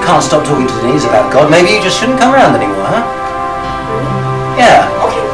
can't stop talking to Denise about God, maybe you just shouldn't come around anymore, huh? Really? Yeah. Okay.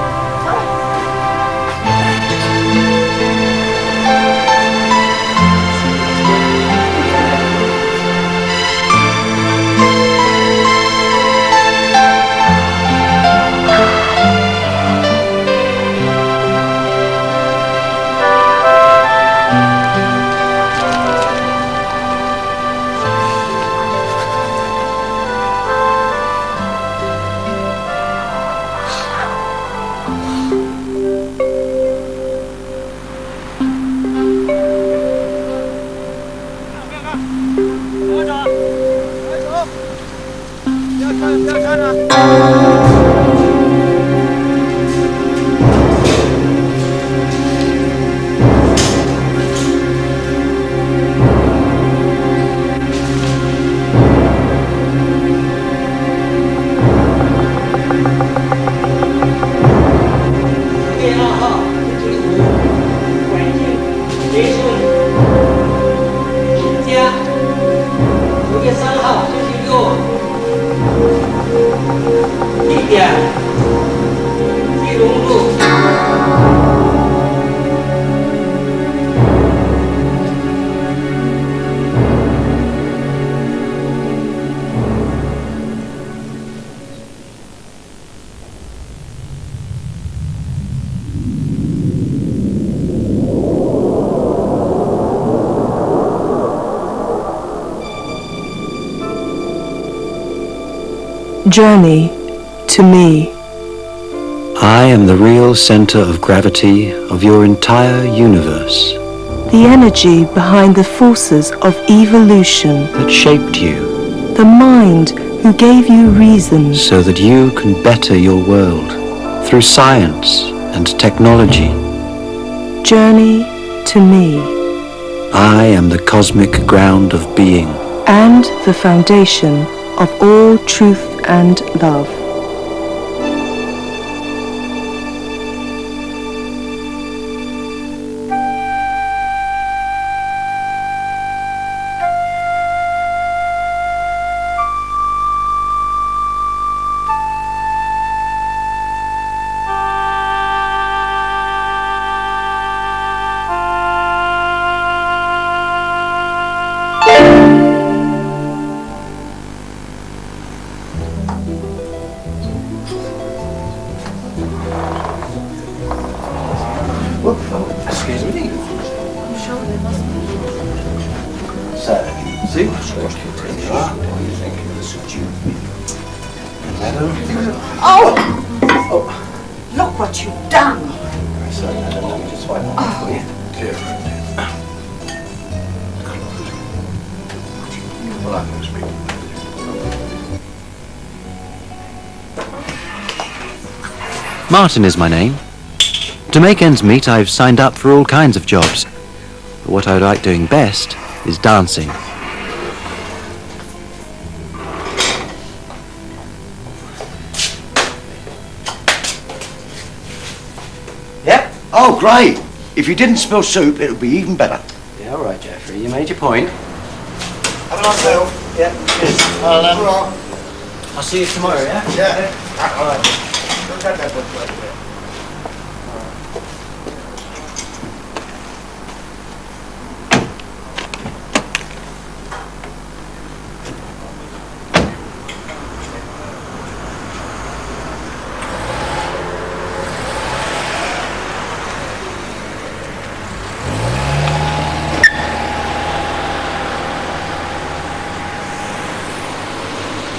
Journey to me. I am the real center of gravity of your entire universe. The energy behind the forces of evolution. That shaped you. The mind who gave you reason. So that you can better your world through science and technology. Journey to me. I am the cosmic ground of being. And the foundation of all truth and love. Excuse me. I'm sure there must be. So, see what you are. What do you think? Madam? Oh! Look what you've done. Sorry, madam, let me just wipe that for you. Dear. Well, I'm going to speak. Martin is my name. To make ends meet, I've signed up for all kinds of jobs. But what I like doing best is dancing. Yep. Oh, great. If you didn't spill soup, it would be even better. Yeah, all right, Jeffrey. You made your point. Have a nice meal. Yeah. Cheers. I'll see you tomorrow, yeah? Yeah. All right.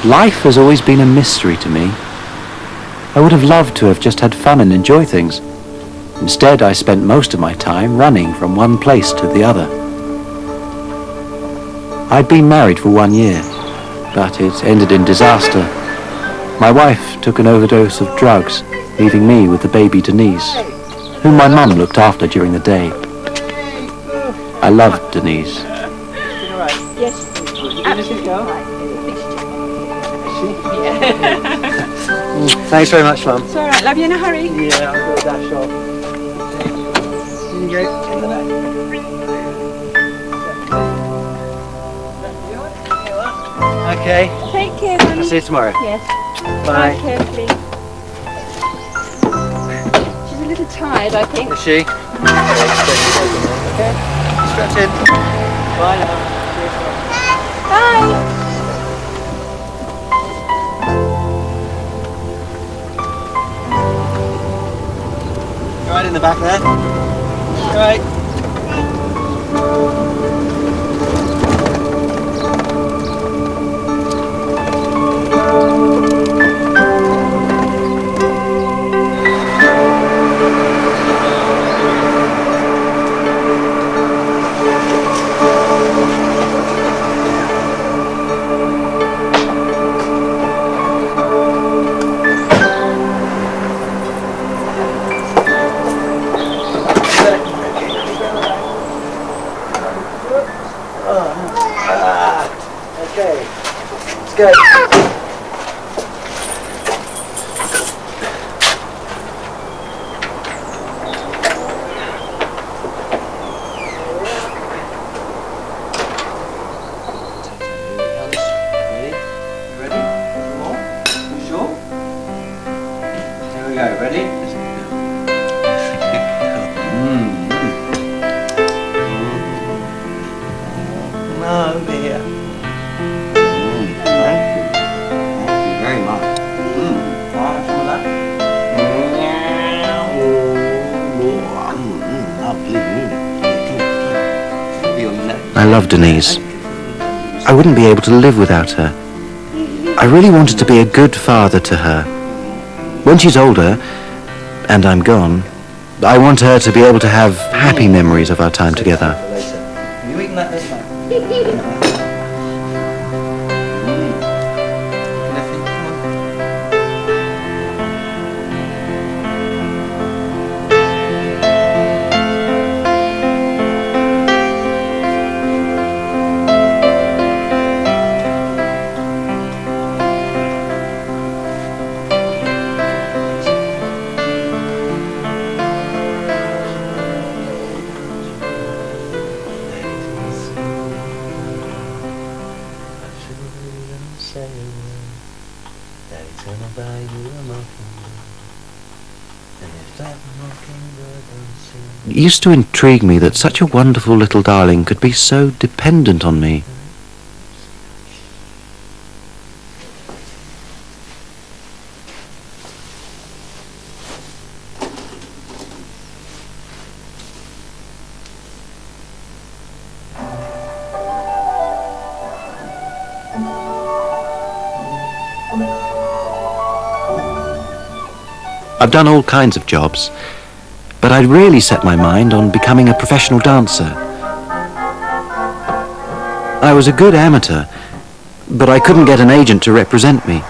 Life has always been a mystery to me. I would have loved to have just had fun and enjoy things. Instead, I spent most of my time running from one place to the other. I'd been married for 1 year, but it ended in disaster. My wife took an overdose of drugs, leaving me with the baby Denise, whom my mum looked after during the day. I loved Denise. Yes. Thanks very much, Mum. It's all right, love you in a hurry. Yeah, I'll go dash off. Here you go. In the back. Okay. Take care, I'll honey. see you tomorrow. Yes. Bye. Drive carefully. She's a little tired, I think. Is she? Okay. Stretch in. Bye now. Bye. Right in the back there. Right. Okay. Let's go. I love Denise. I wouldn't be able to live without her. I really wanted to be a good father to her. When she's older, and I'm gone, I want her to be able to have happy memories of our time together. Have you eaten that this time? It used to intrigue me that such a wonderful little darling could be so dependent on me. I've done all kinds of jobs, but I'd really set my mind on becoming a professional dancer. I was a good amateur, but I couldn't get an agent to represent me.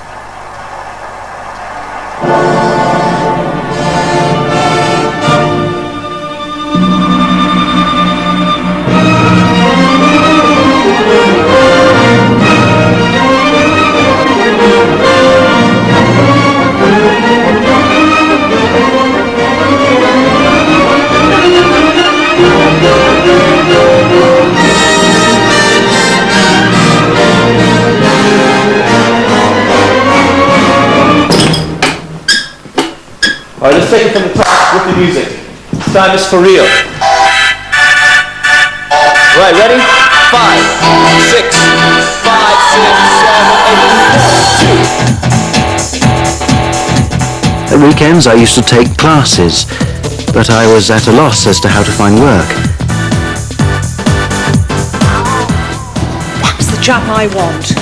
All right, let's take it from the top with the music. This time is for real. Right, ready? 5, 6, 5, 6, 7, 8, 2. At weekends I used to take classes, but I was at a loss as to how to find work. That's the chap I want.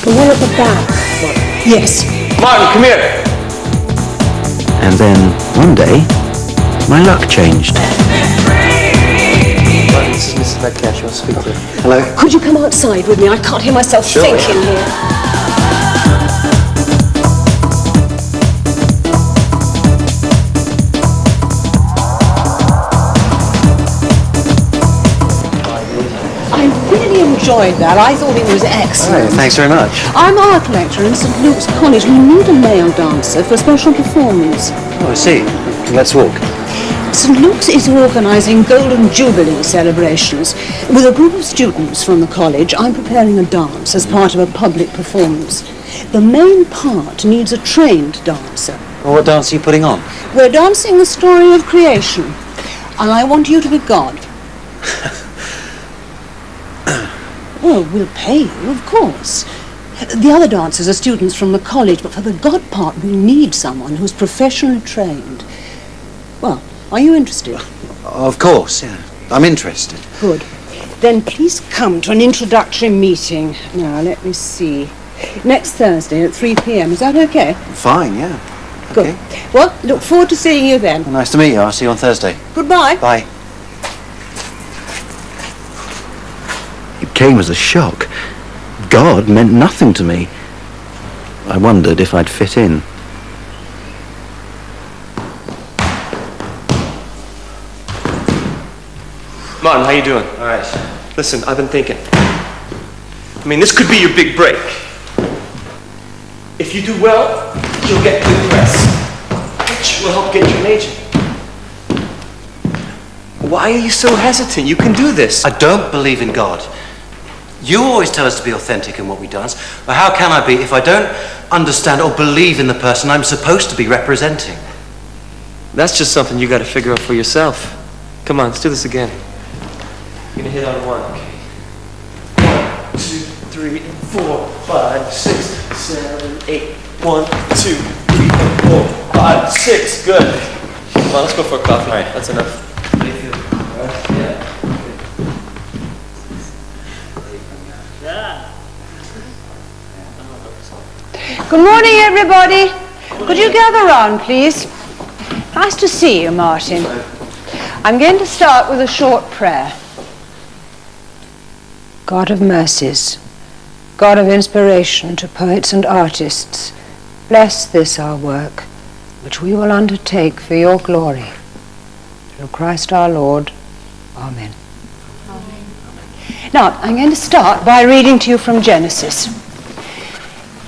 The one at the back. Yes. Martin, come here. And then, one day, my luck changed. This is Mrs. Metcalf. You want to speak to her? Hello? Could you come outside with me? I can't hear myself think in here. I really enjoyed that. I thought it was excellent. Thanks very much. I'm art lecturer in St Luke's College. We need a male dancer for a special performance. Oh, I see. Let's walk. St. Luke's is organising Golden Jubilee celebrations. With a group of students from the college, I'm preparing a dance as part of a public performance. The main part needs a trained dancer. Well, what dance are you putting on? We're dancing the story of creation, and I want you to be God. Well, we'll pay you, of course. The other dancers are students from the college, but for the God part, we need someone who's professionally trained. Well, are you interested? Of course, yeah. I'm interested. Good. Then please come to an introductory meeting. Now, let me see. Next Thursday at 3 p.m. Is that okay? Fine, yeah. Good. Okay. Well, look forward to seeing you then. Well, nice to meet you. I'll see you on Thursday. Goodbye. Bye. It came as a shock. God meant nothing to me. I wondered if I'd fit in. Martin, how you doing? All right. Listen, I've been thinking. I mean, this could be your big break. If you do well, you'll get good press, which will help get you an agent. Why are you so hesitant? You can do this. I don't believe in God. You always tell us to be authentic in what we dance, but how can I be if I don't understand or believe in the person I'm supposed to be representing? That's just something you got to figure out for yourself. Come on, let's do this again. You're gonna hit on one, okay? 1, 2, 3, 4, 5, 6, 7, 8. 1, 2, 3, 4, 5, 6. Good. Come on, let's go for a coffee. All right. That's enough. Good morning, everybody. Could you gather round, please? Nice to see you, Martin. I'm going to start with a short prayer. God of mercies, God of inspiration to poets and artists, bless this our work, which we will undertake for your glory. Through Christ our Lord. Amen. Amen. Now, I'm going to start by reading to you from Genesis.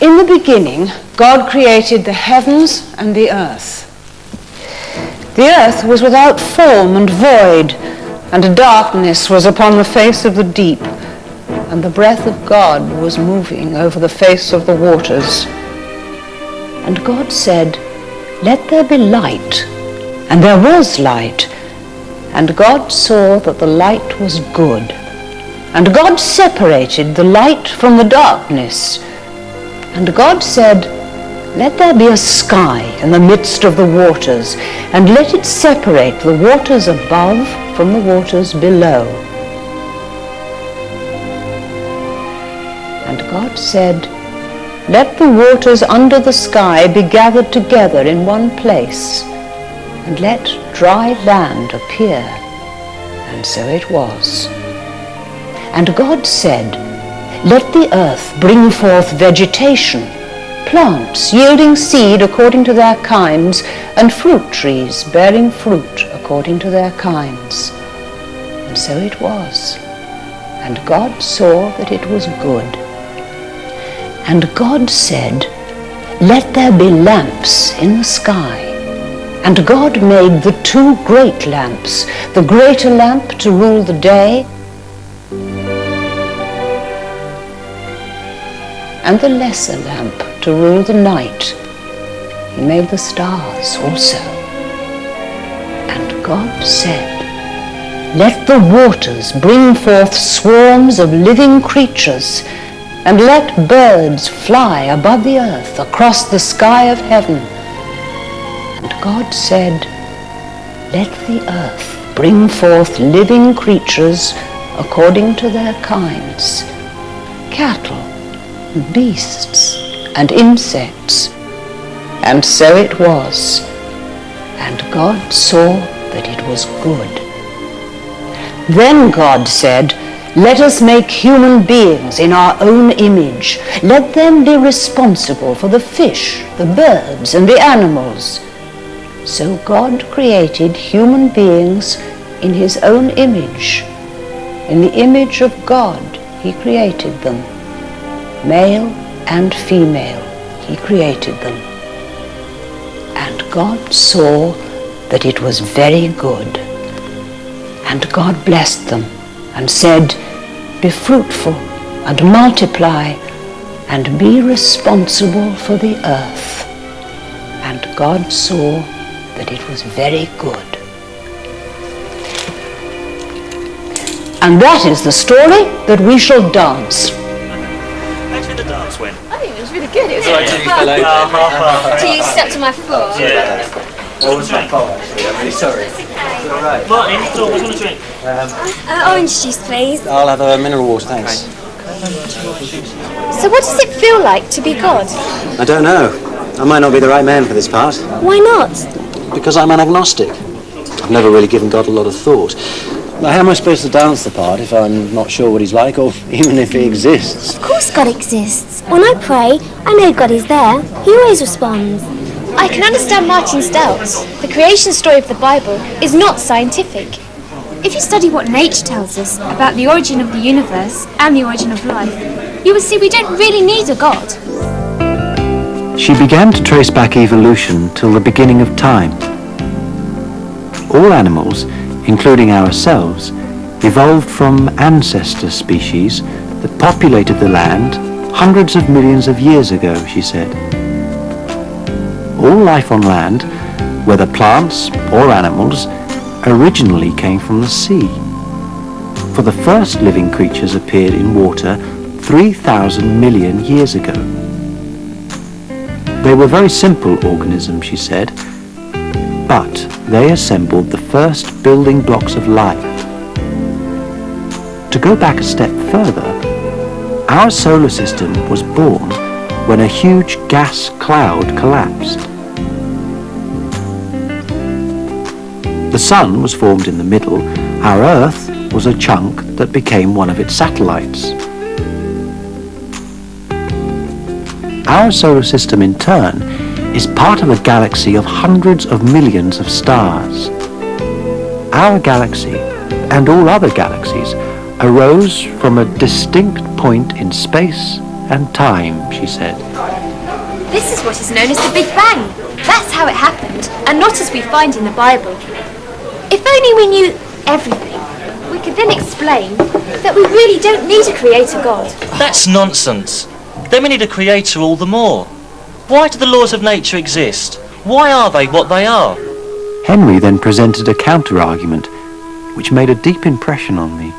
In the beginning, God created the heavens and the earth. The earth was without form and void, and darkness was upon the face of the deep, and the breath of God was moving over the face of the waters. And God said, "Let there be light." And there was light. And God saw that the light was good. And God separated the light from the darkness. And God said, "Let there be a sky in the midst of the waters, and let it separate the waters above from the waters below." And God said, "Let the waters under the sky be gathered together in one place, and let dry land appear." And so it was. And God said, "Let the earth bring forth vegetation, plants yielding seed according to their kinds, and fruit trees bearing fruit according to their kinds." And so it was. And God saw that it was good. And God said, "Let there be lamps in the sky." And God made the 2 great lamps, the greater lamp to rule the day, and the lesser lamp to rule the night. He made the stars also. And God said, "Let the waters bring forth swarms of living creatures, and let birds fly above the earth across the sky of heaven." And God said, "Let the earth bring forth living creatures according to their kinds, cattle, beasts, and insects." And so it was. And God saw that it was good. Then God said, "Let us make human beings in our own image. Let them be responsible for the fish, the birds, and the animals." So God created human beings in his own image. In the image of God he created them. Male and female he created them. And God saw that it was very good. And God blessed them and said, "Be fruitful and multiply and be responsible for the earth." And God saw that it was very good. And that is the story that we shall dance. How did the dance went? I think it was really good. It was Hello. you stepped on my foot. Yeah. What was my fault, actually? I'm really sorry. All right. Martin, what do you want to drink? Orange juice, please. I'll have a mineral water, thanks. So what does it feel like to be God? I don't know. I might not be the right man for this part. Why not? Because I'm an agnostic. I've never really given God a lot of thought. Now, how am I supposed to dance the part if I'm not sure what he's like, or even if he exists? Of course God exists. When I pray, I know God is there. He always responds. I can understand Martin's doubts. The creation story of the Bible is not scientific. If you study what nature tells us about the origin of the universe and the origin of life, you will see we don't really need a God. She began to trace back evolution till the beginning of time. All animals, including ourselves, evolved from ancestor species that populated the land hundreds of millions of years ago, she said. All life on land, whether plants or animals, originally came from the sea. For the first living creatures appeared in water 3,000 million years ago. They were very simple organisms, she said, but they assembled the first building blocks of life. To go back a step further, our solar system was born when a huge gas cloud collapsed. The sun was formed in the middle. Our Earth was a chunk that became one of its satellites. Our solar system, in turn, is part of a galaxy of hundreds of millions of stars. Our galaxy, and all other galaxies, arose from a distinct point in space and time, she said. This is what is known as the Big Bang. That's how it happened, and not as we find in the Bible. If only we knew everything, we could then explain that we really don't need a creator God. That's nonsense. Then we need a creator all the more. Why do the laws of nature exist? Why are they what they are? Henry then presented a counter-argument, which made a deep impression on me.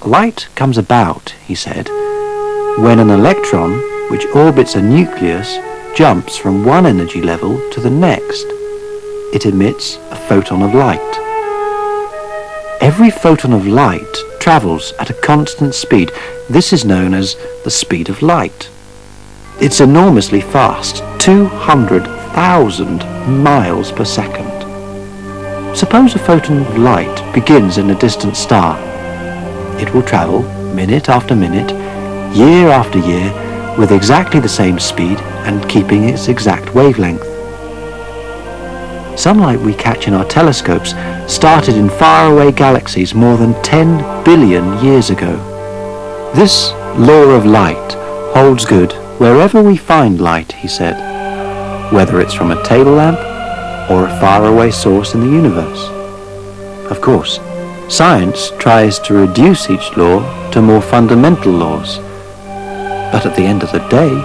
Light comes about, he said, when an electron, which orbits a nucleus, jumps from one energy level to the next. It emits a photon of light. Every photon of light travels at a constant speed. This is known as the speed of light. It's enormously fast, 200,000 miles per second. Suppose a photon of light begins in a distant star. It will travel minute after minute, year after year, with exactly the same speed and keeping its exact wavelength. Sunlight we catch in our telescopes started in faraway galaxies more than 10 billion years ago. This law of light holds good wherever we find light, he said, whether it's from a table lamp or a faraway source in the universe. Of course, science tries to reduce each law to more fundamental laws, but at the end of the day,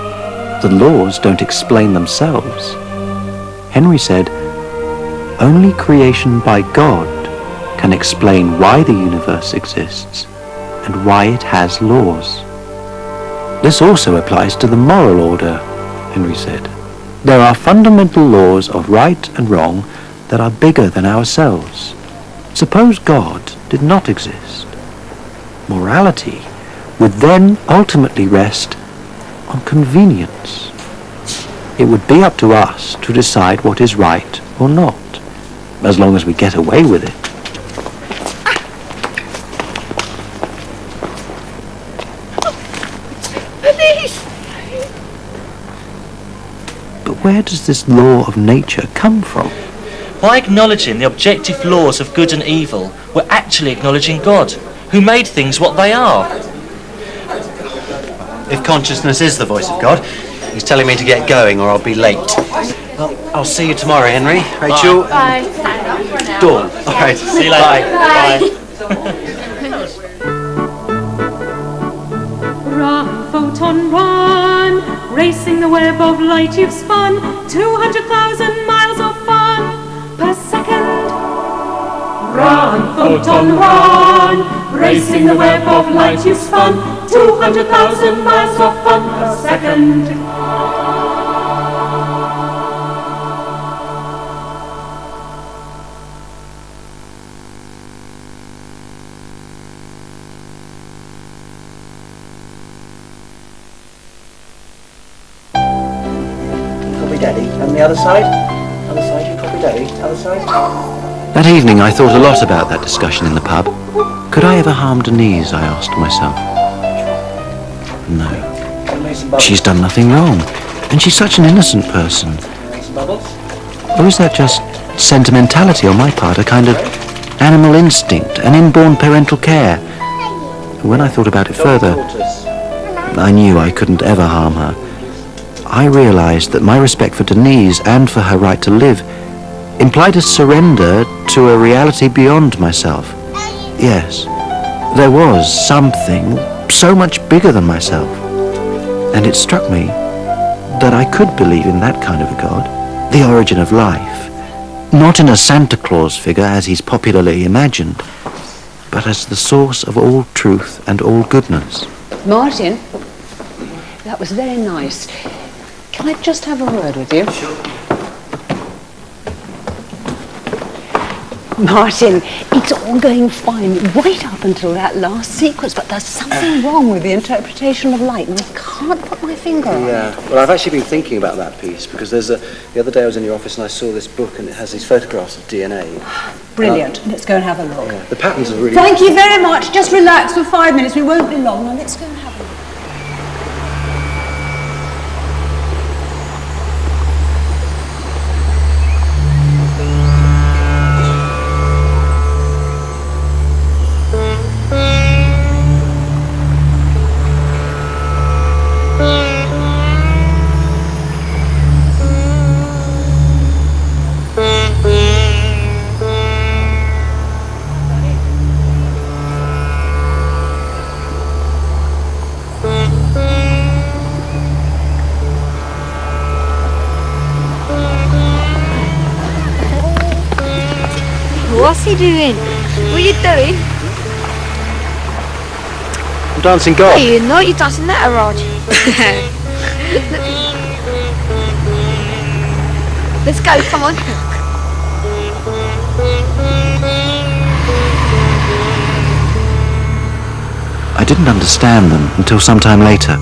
the laws don't explain themselves. Henry said, only creation by God can explain why the universe exists and why it has laws. This also applies to the moral order, Henry said. There are fundamental laws of right and wrong that are bigger than ourselves. Suppose God did not exist. Morality would then ultimately rest on convenience. It would be up to us to decide what is right or not, as long as we get away with it. But where does this law of nature come from? By acknowledging the objective laws of good and evil, we're actually acknowledging God, who made things what they are. If consciousness is the voice of God, he's telling me to get going or I'll be late. Well, I'll see you tomorrow, Henry. Rachel. Bye. Dawn. All right. See you later. Bye. Run, photon, run, racing the web of light you've spun, 200,000 miles of fun per second. Run, photon, run, racing the web of light you've spun, 200,000 miles of fun per second. Copy Daddy. And the other side? Other side, you copy Daddy. Other side? That evening I thought a lot about that discussion in the pub. Could I ever harm Denise, I asked myself. No. She's done nothing wrong. And she's such an innocent person. Or is that just sentimentality on my part, a kind of animal instinct, an inborn parental care? When I thought about it further, I knew I couldn't ever harm her. I realized that my respect for Denise and for her right to live implied a surrender to a reality beyond myself. Yes, there was something so much bigger than myself. And it struck me that I could believe in that kind of a God, the origin of life, not in a Santa Claus figure as he's popularly imagined, but as the source of all truth and all goodness. Martin, that was very nice. Can I just have a word with you? Sure. Martin, it's all going fine right up until that last sequence, but there's something wrong with the interpretation of light, and I can't put my finger on it. Yeah, well, I've actually been thinking about that piece because the other day I was in your office and I saw this book and it has these photographs of DNA. Brilliant. Let's go and have a look. Yeah, the patterns are really... Thank you very much. Just relax for 5 minutes. We won't be long. Now let's go and have a look. What's he doing? What are you doing? I'm dancing golf. Hey, you know you're dancing that, Raj. Let's go, come on. I didn't understand them until some time later.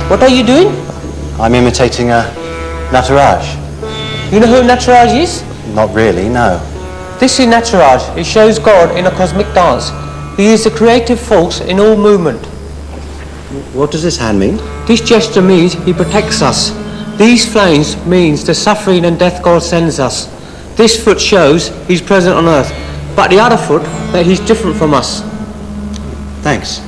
What are you doing? I'm imitating Nataraj. You know who Nataraj is? Not really, no. This is Nataraj. It shows God in a cosmic dance. He is the creative force in all movement. What does this hand mean? This gesture means he protects us. These flames means the suffering and death God sends us. This foot shows he's present on earth, but the other foot that he's different from us. Thanks.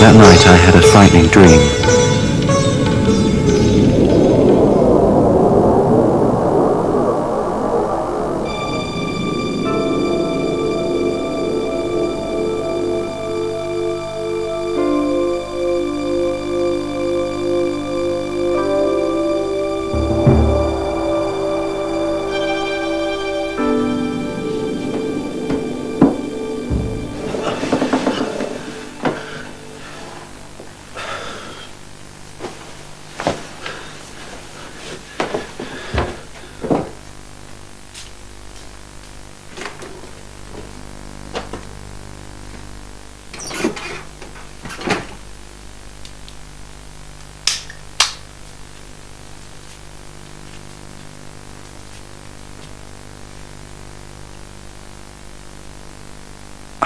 That night I had a frightening dream.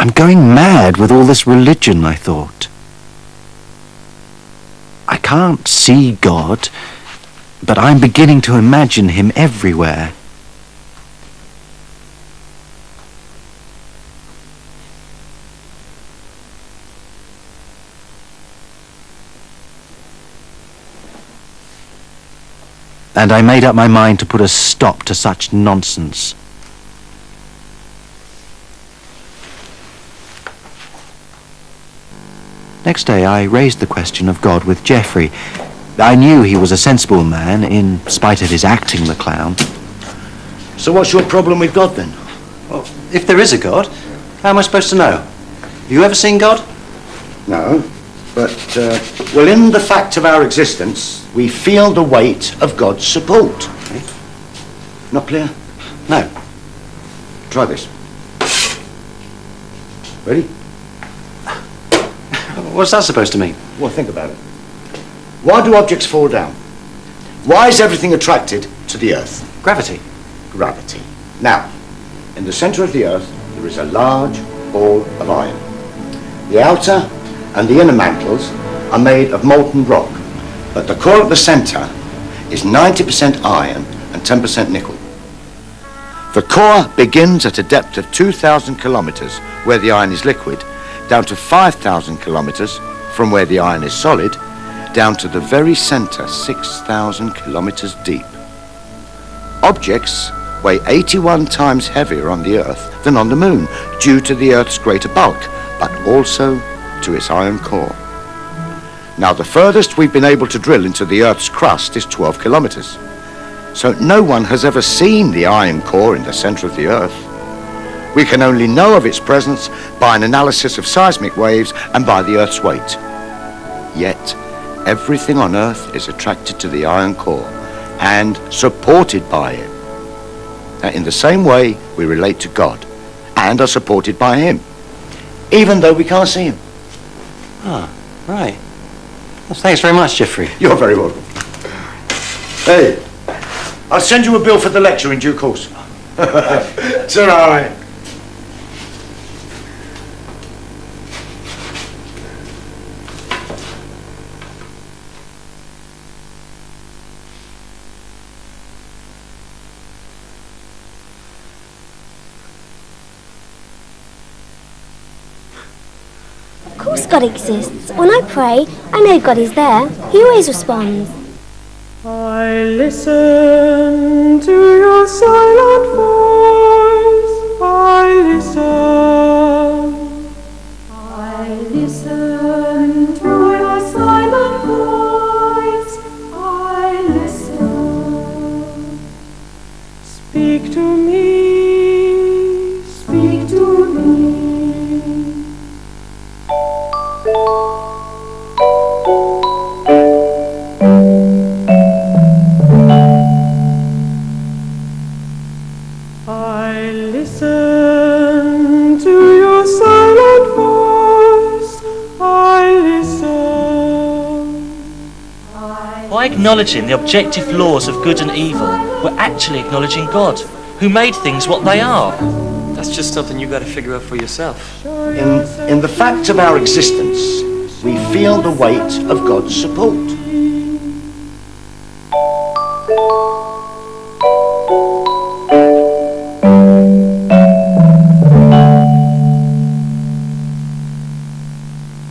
I'm going mad with all this religion, I thought. I can't see God, but I'm beginning to imagine him everywhere. And I made up my mind to put a stop to such nonsense. Next day I raised the question of God with Geoffrey. I knew he was a sensible man, in spite of his acting the clown. So what's your problem with God then? Well, if there is a God, how am I supposed to know? Have you ever seen God? No, but, well, in the fact of our existence, we feel the weight of God's support. Okay. Not clear? No. Try this. Ready? What's that supposed to mean? Well, think about it. Why do objects fall down? Why is everything attracted to the Earth? Gravity. Gravity. Now, in the centre of the Earth, there is a large ball of iron. The outer and the inner mantles are made of molten rock, but the core of the centre is 90% iron and 10% nickel. The core begins at a depth of 2,000 kilometres where the iron is liquid, down to 5,000 kilometres from where the iron is solid, down to the very centre, 6,000 kilometres deep. Objects weigh 81 times heavier on the Earth than on the Moon, due to the Earth's greater bulk, but also to its iron core. Now, the furthest we've been able to drill into the Earth's crust is 12 kilometres. So no one has ever seen the iron core in the centre of the Earth. We can only know of its presence by an analysis of seismic waves and by the Earth's weight. Yet, everything on Earth is attracted to the iron core and supported by it. Now, in the same way, we relate to God and are supported by him, even though we can't see him. Ah, right. Well, thanks very much, Geoffrey. You're very welcome. Hey, I'll send you a bill for the lecture in due course. It's all right. Of course God exists. When I pray, I know God is there. He always responds. I listen to your silent voice. I listen. I listen to your silent voice. I listen. Speak to me. Speak to me. I listen to your silent voice. I listen. By acknowledging the objective laws of good and evil, we're actually acknowledging God, who made things what they are. That's just something you got to figure out for yourself. In the fact of our existence, we feel the weight of God's support.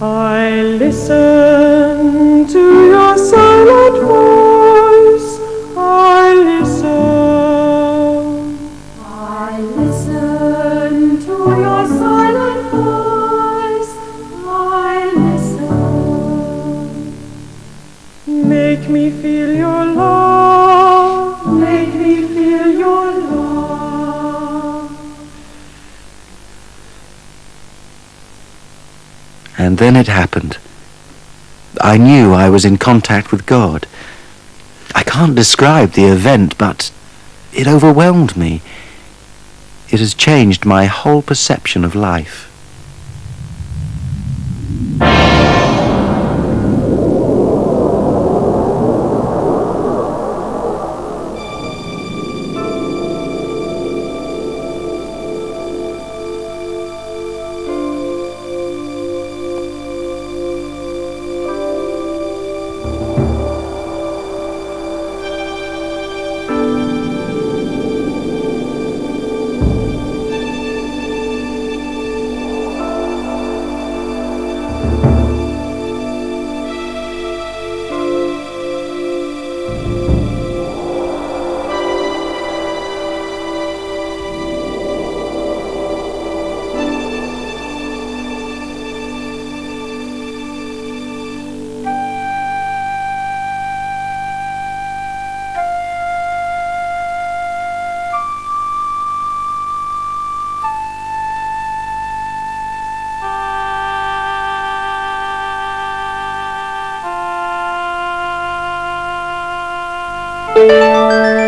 I listen to your silent voice. I listen. I listen to your silent voice. I listen. Make me feel your love. Make me feel your love. And then it happened. I knew I was in contact with God. I can't describe the event, but it overwhelmed me. It has changed my whole perception of life. Thank you.